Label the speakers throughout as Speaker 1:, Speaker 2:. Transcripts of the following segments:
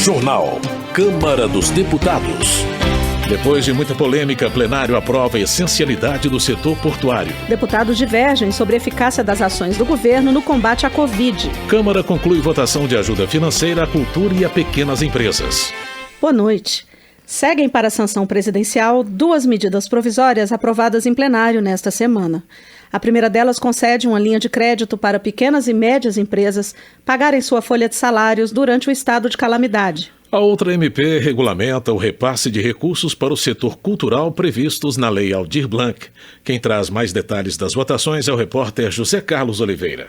Speaker 1: Jornal. Câmara dos Deputados. Depois de muita polêmica, plenário aprova a essencialidade do setor portuário.
Speaker 2: Deputados divergem sobre a eficácia das ações do governo no combate à Covid.
Speaker 1: Câmara conclui votação de ajuda financeira à cultura e a pequenas empresas.
Speaker 2: Boa noite. Seguem para a sanção presidencial 2 medidas provisórias aprovadas em plenário nesta semana. A primeira delas concede uma linha de crédito para pequenas e médias empresas pagarem sua folha de salários durante o estado de calamidade.
Speaker 1: A outra MP regulamenta o repasse de recursos para o setor cultural previstos na Lei Aldir Blanc. Quem traz mais detalhes das votações é o repórter José Carlos Oliveira.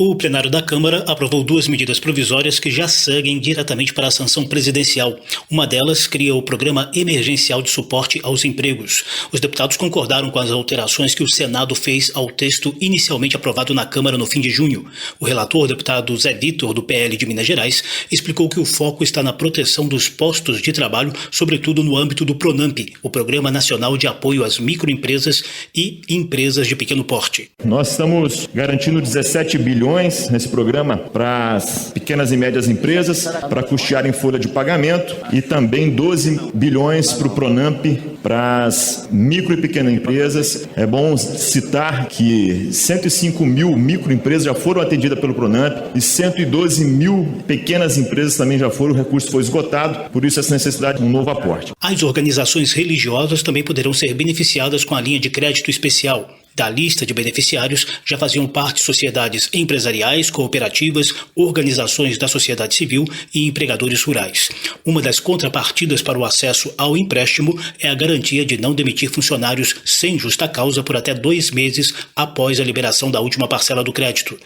Speaker 3: O plenário da Câmara aprovou 2 medidas provisórias que já seguem diretamente para a sanção presidencial. Uma delas cria o Programa Emergencial de Suporte aos Empregos. Os deputados concordaram com as alterações que o Senado fez ao texto inicialmente aprovado na Câmara no fim de junho. O relator, deputado Zé Vitor, do PL de Minas Gerais, explicou que o foco está na proteção dos postos de trabalho, sobretudo no âmbito do PRONAMP, o Programa Nacional de Apoio às Microempresas e Empresas de Pequeno Porte.
Speaker 4: Nós estamos garantindo 17 bilhões nesse programa para as pequenas e médias empresas, para custearem folha de pagamento, e também 12 bilhões para o PRONAMP, para as micro e pequenas empresas. É bom citar que 105 mil microempresas já foram atendidas pelo PRONAMP e 112 mil pequenas empresas também já foram, o recurso foi esgotado, por isso essa necessidade de um novo aporte.
Speaker 3: As organizações religiosas também poderão ser beneficiadas com a linha de crédito especial. Da lista de beneficiários já faziam parte sociedades empresariais, cooperativas, organizações da sociedade civil e empregadores rurais. Uma das contrapartidas para o acesso ao empréstimo é a garantia de não demitir funcionários sem justa causa por até 2 meses após a liberação da última parcela do crédito.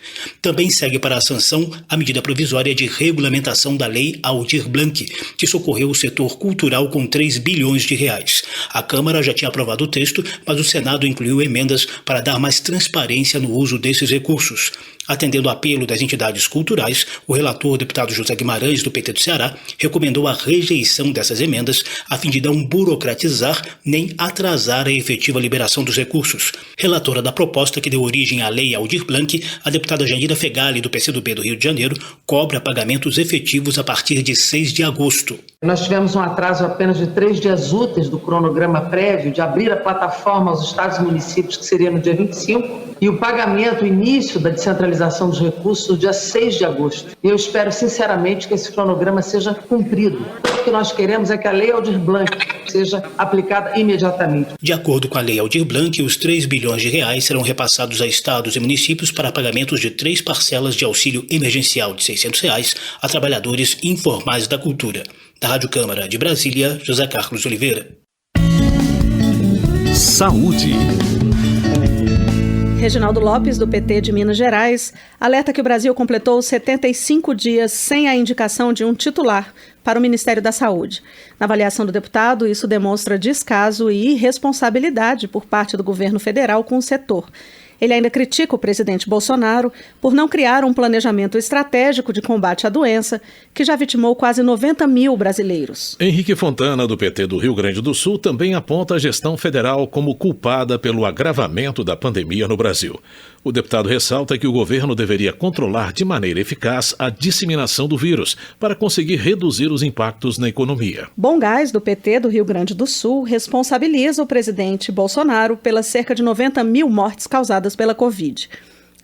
Speaker 3: Também segue para a sanção a medida provisória de regulamentação da Lei Aldir Blanc, que socorreu o setor cultural com 3 bilhões de reais. A Câmara já tinha aprovado o texto, mas o Senado incluiu emendas para dar mais transparência no uso desses recursos. Atendendo ao apelo das entidades culturais, o relator, deputado José Guimarães, do PT do Ceará, recomendou a rejeição dessas emendas a fim de não burocratizar nem atrasar a efetiva liberação dos recursos. Relatora da proposta que deu origem à Lei Aldir Blanc, a deputada Jandira Fegali, do PCdoB do Rio de Janeiro, cobra pagamentos efetivos a partir de 6 de agosto.
Speaker 5: Nós tivemos um atraso apenas de 3 dias úteis do cronograma prévio de abrir a plataforma aos estados e municípios, que seria no dia 25, e o pagamento, o início da descentralização dos recursos no dia 6 de agosto. Eu espero sinceramente que esse cronograma seja cumprido. O que nós queremos é que a Lei Aldir Blanc seja aplicada imediatamente.
Speaker 3: De acordo com a Lei Aldir Blanc, os 3 bilhões de reais serão repassados a estados e municípios para pagamentos de 3 parcelas de auxílio emergencial de R$ 600 a trabalhadores informais da cultura. Da Rádio Câmara de Brasília, José Carlos Oliveira.
Speaker 1: Saúde.
Speaker 2: Reginaldo Lopes, do PT de Minas Gerais, alerta que o Brasil completou 75 dias sem a indicação de um titular para o Ministério da Saúde. Na avaliação do deputado, isso demonstra descaso e irresponsabilidade por parte do governo federal com o setor. Ele ainda critica o presidente Bolsonaro por não criar um planejamento estratégico de combate à doença, que já vitimou quase 90 mil brasileiros.
Speaker 1: Henrique Fontana, do PT do Rio Grande do Sul, também aponta a gestão federal como culpada pelo agravamento da pandemia no Brasil. O deputado ressalta que o governo deveria controlar de maneira eficaz a disseminação do vírus para conseguir reduzir os impactos na economia.
Speaker 2: Bom Gás, do PT do Rio Grande do Sul, responsabiliza o presidente Bolsonaro pelas cerca de 90 mil mortes causadas pela Covid.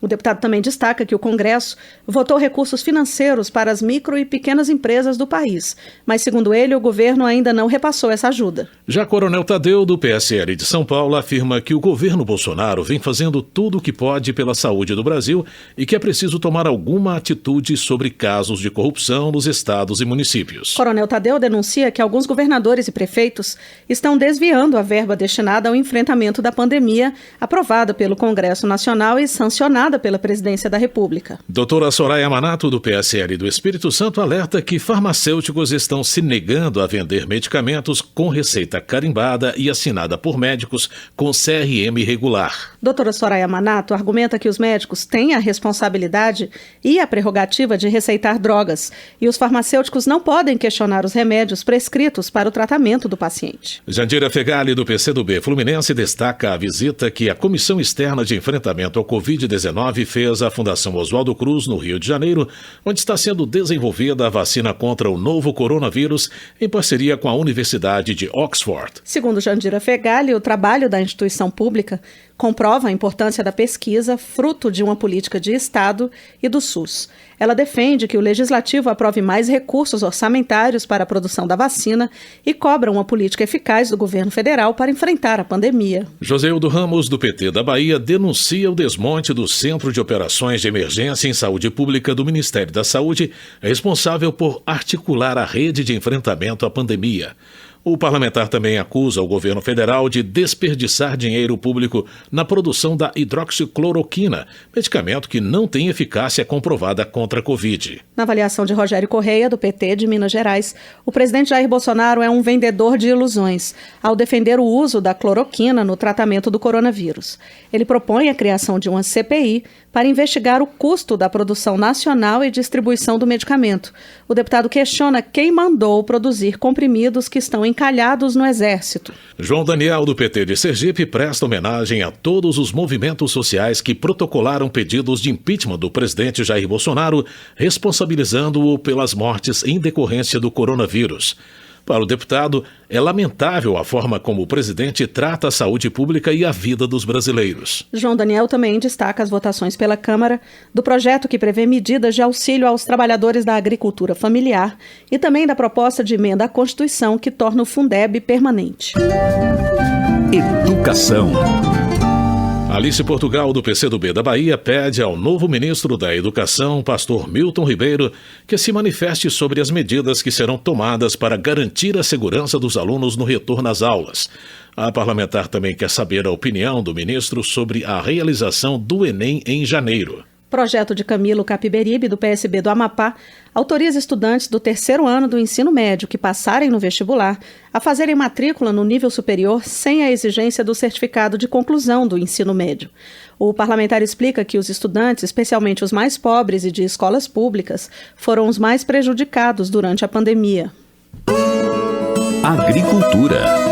Speaker 2: O deputado também destaca que o Congresso votou recursos financeiros para as micro e pequenas empresas do país, mas, segundo ele, o governo ainda não repassou essa ajuda.
Speaker 1: Já Coronel Tadeu, do PSL de São Paulo, afirma que o governo Bolsonaro vem fazendo tudo o que pode pela saúde do Brasil e que é preciso tomar alguma atitude sobre casos de corrupção nos estados e municípios.
Speaker 2: Coronel Tadeu denuncia que alguns governadores e prefeitos estão desviando a verba destinada ao enfrentamento da pandemia, aprovada pelo Congresso Nacional e sancionada pela Presidência da República.
Speaker 1: Doutora Soraya Manato, do PSL do Espírito Santo, alerta que farmacêuticos estão se negando a vender medicamentos com receita carimbada e assinada por médicos com CRM irregular.
Speaker 2: Doutora Soraya Manato argumenta que os médicos têm a responsabilidade e a prerrogativa de receitar drogas e os farmacêuticos não podem questionar os remédios prescritos para o tratamento do paciente.
Speaker 1: Jandira Fegali, do PCdoB Fluminense, destaca a visita que a Comissão Externa de Enfrentamento ao Covid-19 Covid-19 fez a Fundação Oswaldo Cruz, no Rio de Janeiro, onde está sendo desenvolvida a vacina contra o novo coronavírus, em parceria com a Universidade de Oxford.
Speaker 2: Segundo Jandira Fegali, o trabalho da instituição pública comprova a importância da pesquisa, fruto de uma política de Estado e do SUS. Ela defende que o Legislativo aprove mais recursos orçamentários para a produção da vacina e cobra uma política eficaz do governo federal para enfrentar a pandemia.
Speaker 1: Joseildo Ramos, do PT da Bahia, denuncia o desmonte do Centro de Operações de Emergência em Saúde Pública do Ministério da Saúde, responsável por articular a rede de enfrentamento à pandemia. O parlamentar também acusa o governo federal de desperdiçar dinheiro público na produção da hidroxicloroquina, medicamento que não tem eficácia comprovada contra a Covid.
Speaker 2: Na avaliação de Rogério Correia, do PT de Minas Gerais, o presidente Jair Bolsonaro é um vendedor de ilusões ao defender o uso da cloroquina no tratamento do coronavírus. Ele propõe a criação de uma CPI para investigar o custo da produção nacional e distribuição do medicamento. O deputado questiona quem mandou produzir comprimidos que estão encalhados no Exército.
Speaker 1: João Daniel, do PT de Sergipe, presta homenagem a todos os movimentos sociais que protocolaram pedidos de impeachment do presidente Jair Bolsonaro, responsabilizando-o pelas mortes em decorrência do coronavírus. Para o deputado, é lamentável a forma como o presidente trata a saúde pública e a vida dos brasileiros.
Speaker 2: João Daniel também destaca as votações pela Câmara do projeto que prevê medidas de auxílio aos trabalhadores da agricultura familiar e também da proposta de emenda à Constituição que torna o Fundeb permanente.
Speaker 6: Educação.
Speaker 1: Alice Portugal, do PCdoB da Bahia, pede ao novo ministro da Educação, pastor Milton Ribeiro, que se manifeste sobre as medidas que serão tomadas para garantir a segurança dos alunos no retorno às aulas. A parlamentar também quer saber a opinião do ministro sobre a realização do Enem em janeiro.
Speaker 2: Projeto de Camilo Capiberibe, do PSB do Amapá, autoriza estudantes do terceiro ano do ensino médio que passarem no vestibular a fazerem matrícula no nível superior sem a exigência do certificado de conclusão do ensino médio. O parlamentar explica que os estudantes, especialmente os mais pobres e de escolas públicas, foram os mais prejudicados durante a pandemia.
Speaker 6: Agricultura.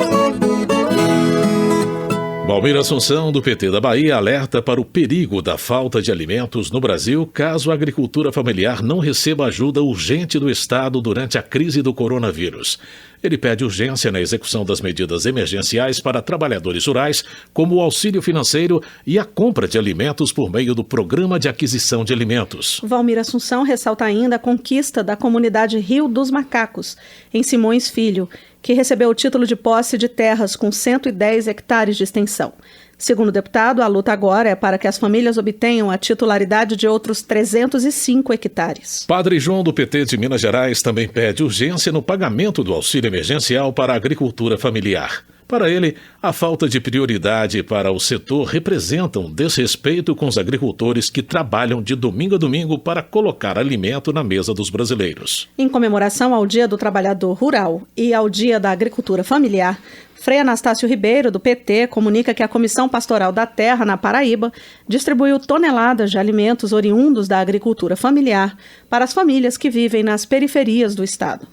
Speaker 1: Valmir Assunção, do PT da Bahia, alerta para o perigo da falta de alimentos no Brasil caso a agricultura familiar não receba ajuda urgente do Estado durante a crise do coronavírus. Ele pede urgência na execução das medidas emergenciais para trabalhadores rurais, como o auxílio financeiro e a compra de alimentos por meio do Programa de Aquisição de Alimentos.
Speaker 2: Valmir Assunção ressalta ainda a conquista da comunidade Rio dos Macacos, em Simões Filho, que recebeu o título de posse de terras com 110 hectares de extensão. Segundo o deputado, a luta agora é para que as famílias obtenham a titularidade de outros 305 hectares.
Speaker 1: Padre João, do PT de Minas Gerais, também pede urgência no pagamento do auxílio emergencial para a agricultura familiar. Para ele, a falta de prioridade para o setor representa um desrespeito com os agricultores que trabalham de domingo a domingo para colocar alimento na mesa dos brasileiros.
Speaker 2: Em comemoração ao Dia do Trabalhador Rural e ao Dia da Agricultura Familiar, Frei Anastácio Ribeiro, do PT, comunica que a Comissão Pastoral da Terra, na Paraíba, distribuiu toneladas de alimentos oriundos da agricultura familiar para as famílias que vivem nas periferias do estado.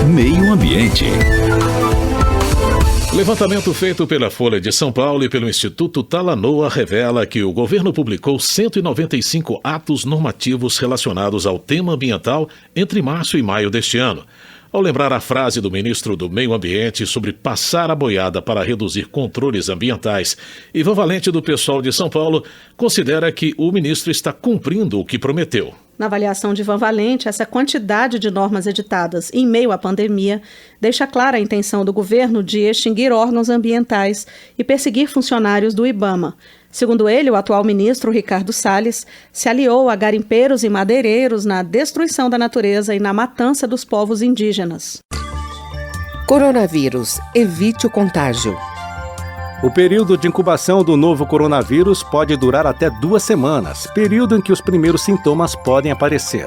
Speaker 6: Meio Ambiente.
Speaker 1: Levantamento feito pela Folha de São Paulo e pelo Instituto Talanoa revela que o governo publicou 195 atos normativos relacionados ao tema ambiental entre março e maio deste ano. Ao lembrar a frase do ministro do Meio Ambiente sobre passar a boiada para reduzir controles ambientais, Ivan Valente, do PSOL de São Paulo, considera que o ministro está cumprindo o que prometeu.
Speaker 2: Na avaliação de Ivan Valente, essa quantidade de normas editadas em meio à pandemia deixa clara a intenção do governo de extinguir órgãos ambientais e perseguir funcionários do IBAMA. Segundo ele, o atual ministro Ricardo Salles se aliou a garimpeiros e madeireiros na destruição da natureza e na matança dos povos indígenas.
Speaker 7: Coronavírus. Evite o contágio.
Speaker 8: O período de incubação do novo coronavírus pode durar até 2 semanas, período em que os primeiros sintomas podem aparecer.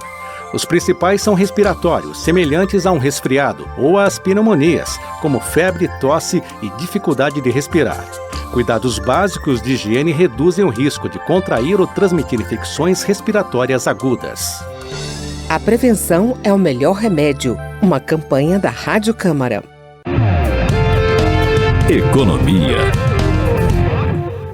Speaker 8: Os principais são respiratórios, semelhantes a um resfriado, ou às pneumonias, como febre, tosse e dificuldade de respirar. Cuidados básicos de higiene reduzem o risco de contrair ou transmitir infecções respiratórias agudas.
Speaker 7: A prevenção é o melhor remédio. Uma campanha da Rádio Câmara.
Speaker 6: Economia.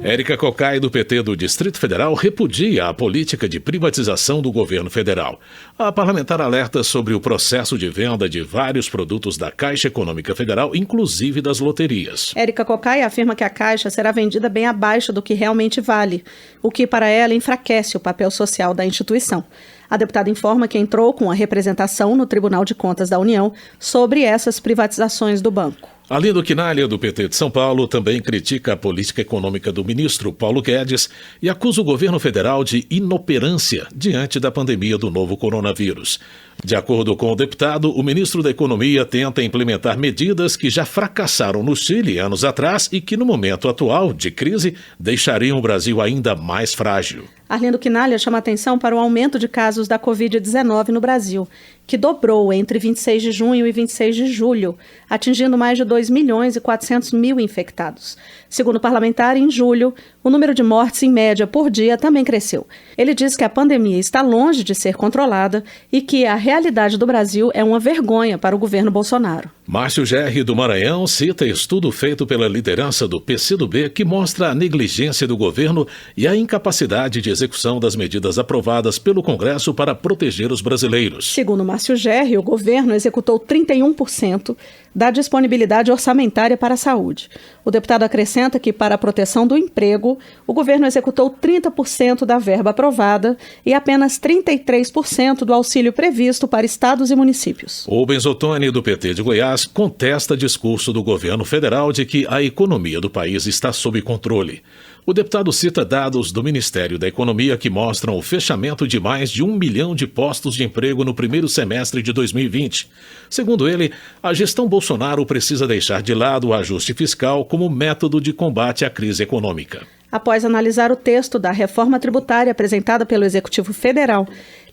Speaker 1: Érica Cocai, do PT do Distrito Federal, repudia a política de privatização do governo federal. A parlamentar alerta sobre o processo de venda de vários produtos da Caixa Econômica Federal, inclusive das loterias.
Speaker 2: Érica Cocai afirma que a Caixa será vendida bem abaixo do que realmente vale, o que para ela enfraquece o papel social da instituição. A deputada informa que entrou com a representação no Tribunal de Contas da União sobre essas privatizações do banco.
Speaker 1: Arlindo Quinalha, do PT de São Paulo, também critica a política econômica do ministro Paulo Guedes e acusa o governo federal de inoperância diante da pandemia do novo coronavírus. De acordo com o deputado, o ministro da Economia tenta implementar medidas que já fracassaram no Chile anos atrás e que, no momento atual de crise, deixariam o Brasil ainda mais frágil.
Speaker 2: Arlindo Quinalha chama atenção para o aumento de casos da Covid-19 no Brasil, que dobrou entre 26 de junho e 26 de julho, atingindo mais de 2.400.000 infectados. Segundo o parlamentar, em julho, o número de mortes em média por dia também cresceu. Ele diz que a pandemia está longe de ser controlada e que a realidade do Brasil é uma vergonha para o governo Bolsonaro.
Speaker 1: Márcio Gerri, do Maranhão, cita estudo feito pela liderança do PCdoB que mostra a negligência do governo e a incapacidade de execução das medidas aprovadas pelo Congresso para proteger os brasileiros.
Speaker 2: Segundo Márcio Gerri, o governo executou 31% da disponibilidade orçamentária para a saúde. O deputado acrescenta que, para a proteção do emprego, o governo executou 30% da verba aprovada e apenas 33% do auxílio previsto para estados e municípios.
Speaker 1: O Benzotoni, do PT de Goiás, contesta discurso do governo federal de que a economia do país está sob controle. O deputado cita dados do Ministério da Economia que mostram o fechamento de mais de 1 milhão de postos de emprego no primeiro semestre de 2020. Segundo ele, a gestão Bolsonaro precisa deixar de lado o ajuste fiscal como método de combate à crise econômica.
Speaker 2: Após analisar o texto da reforma tributária apresentada pelo Executivo Federal,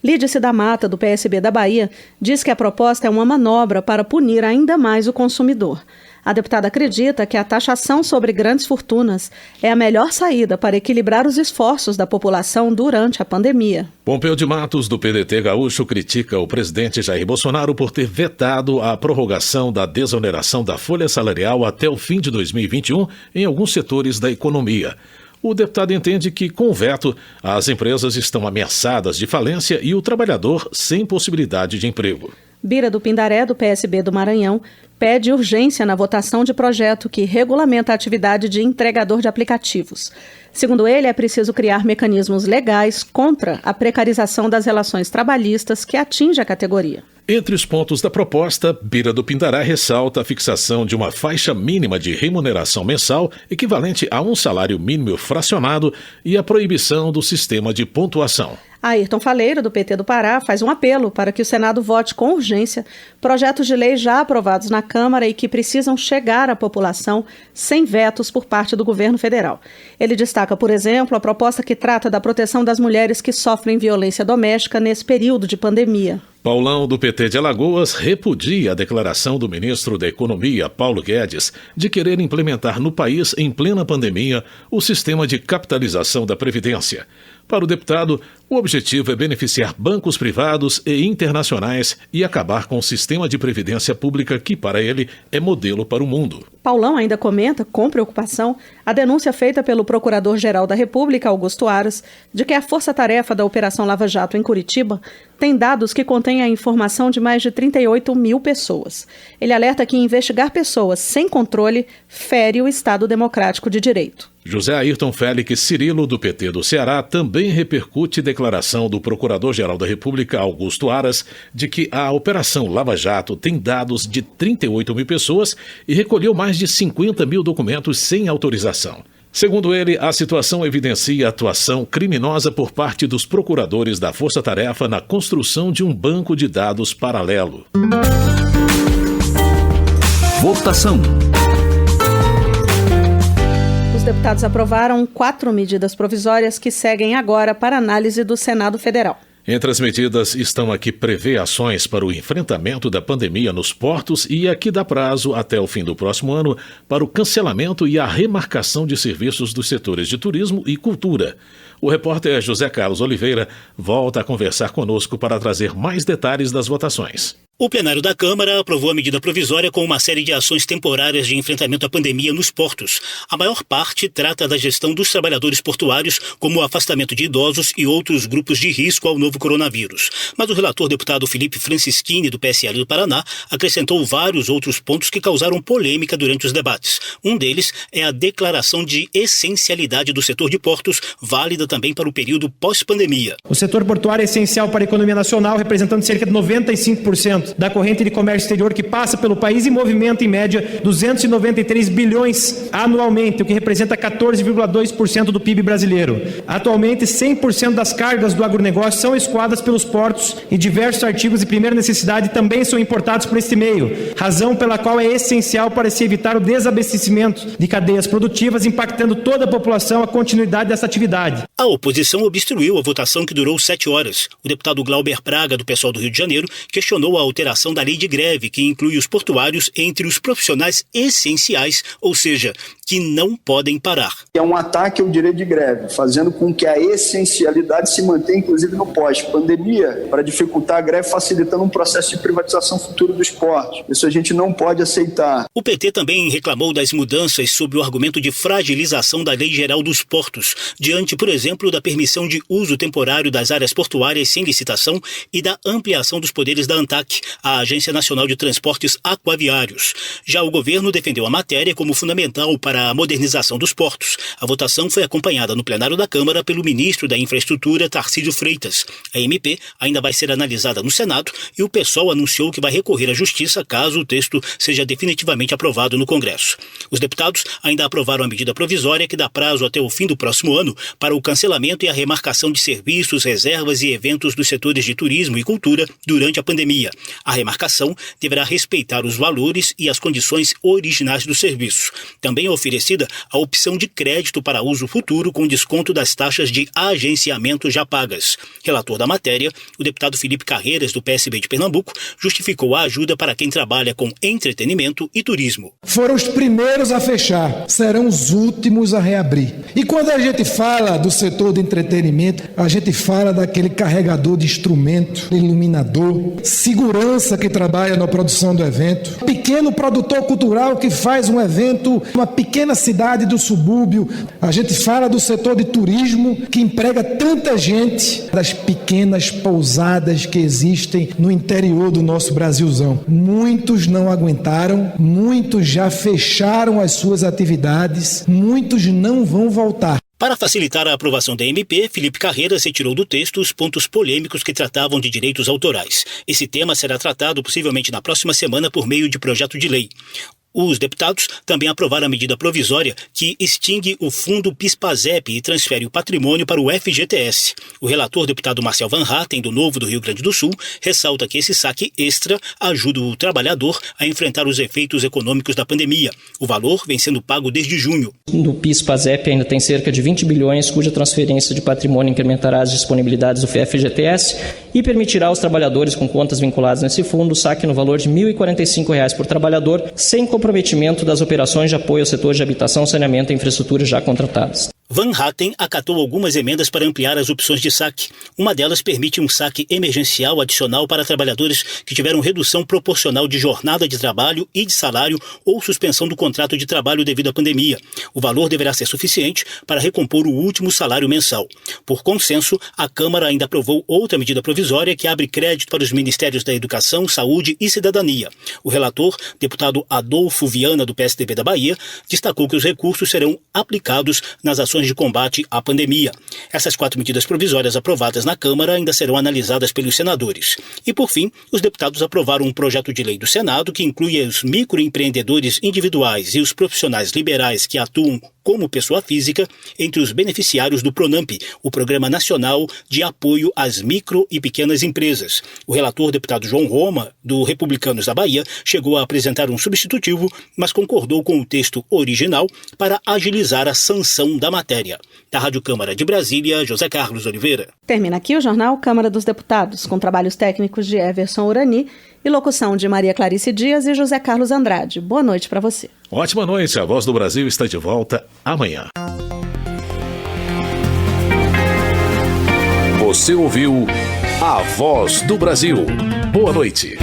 Speaker 2: Lídice da Mata, do PSB da Bahia, diz que a proposta é uma manobra para punir ainda mais o consumidor. A deputada acredita que a taxação sobre grandes fortunas é a melhor saída para equilibrar os esforços da população durante a pandemia.
Speaker 1: Pompeu de Matos, do PDT gaúcho, critica o presidente Jair Bolsonaro por ter vetado a prorrogação da desoneração da folha salarial até o fim de 2021 em alguns setores da economia. O deputado entende que, com o veto, as empresas estão ameaçadas de falência e o trabalhador sem possibilidade de emprego.
Speaker 2: Bira do Pindaré, do PSB do Maranhão, pede urgência na votação de projeto que regulamenta a atividade de entregador de aplicativos. Segundo ele, é preciso criar mecanismos legais contra a precarização das relações trabalhistas que atinge a categoria.
Speaker 1: Entre os pontos da proposta, Bira do Pindaré ressalta a fixação de uma faixa mínima de remuneração mensal equivalente a um salário mínimo fracionado e a proibição do sistema de pontuação.
Speaker 2: Ayrton Faleiro, do PT do Pará, faz um apelo para que o Senado vote com urgência projetos de lei já aprovados na Câmara e que precisam chegar à população sem vetos por parte do governo federal. Ele destaca, por exemplo, a proposta que trata da proteção das mulheres que sofrem violência doméstica nesse período de pandemia.
Speaker 1: Paulão, do PT de Alagoas, repudia a declaração do ministro da Economia, Paulo Guedes, de querer implementar no país, em plena pandemia, o sistema de capitalização da Previdência. Para o deputado, o objetivo é beneficiar bancos privados e internacionais e acabar com o sistema de previdência pública que, para ele, é modelo para o mundo.
Speaker 2: Paulão ainda comenta, com preocupação, a denúncia feita pelo Procurador-Geral da República, Augusto Aras, de que a força-tarefa da Operação Lava Jato em Curitiba tem dados que contêm a informação de mais de 38 mil pessoas. Ele alerta que investigar pessoas sem controle fere o Estado Democrático de Direito.
Speaker 1: José Ayrton Félix Cirilo, do PT do Ceará, também repercute declaração do Procurador-Geral da República, Augusto Aras, de que a Operação Lava Jato tem dados de 38 mil pessoas e recolheu mais de 50 mil documentos sem autorização. Segundo ele, a situação evidencia a atuação criminosa por parte dos procuradores da Força Tarefa na construção de um banco de dados paralelo.
Speaker 6: Votação.
Speaker 2: Os deputados aprovaram 4 medidas provisórias que seguem agora para análise do Senado Federal.
Speaker 1: Entre as medidas estão a que prevê ações para o enfrentamento da pandemia nos portos e a que dá prazo até o fim do próximo ano para o cancelamento e a remarcação de serviços dos setores de turismo e cultura. O repórter José Carlos Oliveira volta a conversar conosco para trazer mais detalhes das votações.
Speaker 3: O plenário da Câmara aprovou a medida provisória com uma série de ações temporárias de enfrentamento à pandemia nos portos. A maior parte trata da gestão dos trabalhadores portuários, como o afastamento de idosos e outros grupos de risco ao novo coronavírus. Mas o relator deputado Felipe Francischini, do PSL do Paraná, acrescentou vários outros pontos que causaram polêmica durante os debates. Um deles é a declaração de essencialidade do setor de portos, válida também para o período pós-pandemia.
Speaker 9: O setor portuário é essencial para a economia nacional, representando cerca de 95% da corrente de comércio exterior que passa pelo país e movimenta, em média, 293 bilhões anualmente, o que representa 14,2% do PIB brasileiro. Atualmente, 100% das cargas do agronegócio são escoadas pelos portos e diversos artigos de primeira necessidade também são importados por este meio, razão pela qual é essencial para se evitar o desabastecimento de cadeias produtivas, impactando toda a população a continuidade dessa atividade.
Speaker 3: A oposição obstruiu a votação que durou 7 horas. O deputado Glauber Braga, do PSOL do Rio de Janeiro, questionou a alteração da lei de greve, que inclui os portuários entre os profissionais essenciais, ou seja, que não podem parar.
Speaker 10: É um ataque ao direito de greve, fazendo com que a essencialidade se mantenha, inclusive no pós-pandemia, para dificultar a greve, facilitando um processo de privatização futura dos portos. Isso a gente não pode aceitar.
Speaker 3: O PT também reclamou das mudanças sob o argumento de fragilização da Lei Geral dos Portos, diante, por exemplo, da permissão de uso temporário das áreas portuárias sem licitação e da ampliação dos poderes da ANTAQ, a Agência Nacional de Transportes Aquaviários. Já o governo defendeu a matéria como fundamental para a modernização dos portos. A votação foi acompanhada no plenário da Câmara pelo ministro da Infraestrutura, Tarcísio Freitas. A MP ainda vai ser analisada no Senado e o PSOL anunciou que vai recorrer à Justiça caso o texto seja definitivamente aprovado no Congresso. Os deputados ainda aprovaram a medida provisória que dá prazo até o fim do próximo ano para o cancelamento e a remarcação de serviços, reservas e eventos dos setores de turismo e cultura durante a pandemia. A remarcação deverá respeitar os valores e as condições originais do serviço. Também é oferecida a opção de crédito para uso futuro com desconto das taxas de agenciamento já pagas. Relator da matéria, o deputado Felipe Carreiras, do PSB de Pernambuco, justificou a ajuda para quem trabalha com entretenimento e turismo.
Speaker 11: Foram os primeiros a fechar, serão os últimos a reabrir. E quando a gente fala do setor de entretenimento, a gente fala daquele carregador de instrumento, iluminador, segurança que trabalha na produção do evento, pequeno produtor cultural que faz um evento, uma pequena cidade do subúrbio. A gente fala do setor de turismo que emprega tanta gente, das pequenas pousadas que existem no interior do nosso Brasilzão. Muitos não aguentaram, muitos já fecharam as suas atividades, muitos não vão voltar.
Speaker 3: Para facilitar a aprovação da MP, Felipe Carreiras retirou do texto os pontos polêmicos que tratavam de direitos autorais. Esse tema será tratado possivelmente na próxima semana por meio de projeto de lei. Os deputados também aprovaram a medida provisória que extingue o fundo PIS/PASEP e transfere o patrimônio para o FGTS. O relator, deputado Marcel Van Hatten, do Novo do Rio Grande do Sul, ressalta que esse saque extra ajuda o trabalhador a enfrentar os efeitos econômicos da pandemia. O valor vem sendo pago desde junho.
Speaker 12: No PIS/PASEP ainda tem cerca de 20 bilhões, cuja transferência de patrimônio incrementará as disponibilidades do FGTS e permitirá aos trabalhadores com contas vinculadas nesse fundo o saque no valor de R$ 1.045 por trabalhador, sem comprometimento das operações de apoio ao setor de habitação, saneamento e infraestrutura já contratadas.
Speaker 3: Van Hatten acatou algumas emendas para ampliar as opções de saque. Uma delas permite um saque emergencial adicional para trabalhadores que tiveram redução proporcional de jornada de trabalho e de salário ou suspensão do contrato de trabalho devido à pandemia. O valor deverá ser suficiente para recompor o último salário mensal. Por consenso, a Câmara ainda aprovou outra medida provisória que abre crédito para os Ministérios da Educação, Saúde e Cidadania. O relator, deputado Adolfo Viana, do PSDB da Bahia, destacou que os recursos serão aplicados nas ações de combate à pandemia. Essas 4 medidas provisórias aprovadas na Câmara ainda serão analisadas pelos senadores. E, por fim, os deputados aprovaram um projeto de lei do Senado que inclui os microempreendedores individuais e os profissionais liberais que atuam como pessoa física entre os beneficiários do PRONAMP, o Programa Nacional de Apoio às Micro e Pequenas Empresas. O relator, deputado João Roma, do Republicanos da Bahia, chegou a apresentar um substitutivo, mas concordou com o texto original para agilizar a sanção da matéria. Da Rádio Câmara de Brasília, José Carlos Oliveira.
Speaker 2: Termina aqui o Jornal Câmara dos Deputados, com trabalhos técnicos de Everson Urani e locução de Maria Clarice Dias e José Carlos Andrade. Boa noite para você.
Speaker 1: Ótima noite. A Voz do Brasil está de volta amanhã. Você ouviu A Voz do Brasil. Boa noite.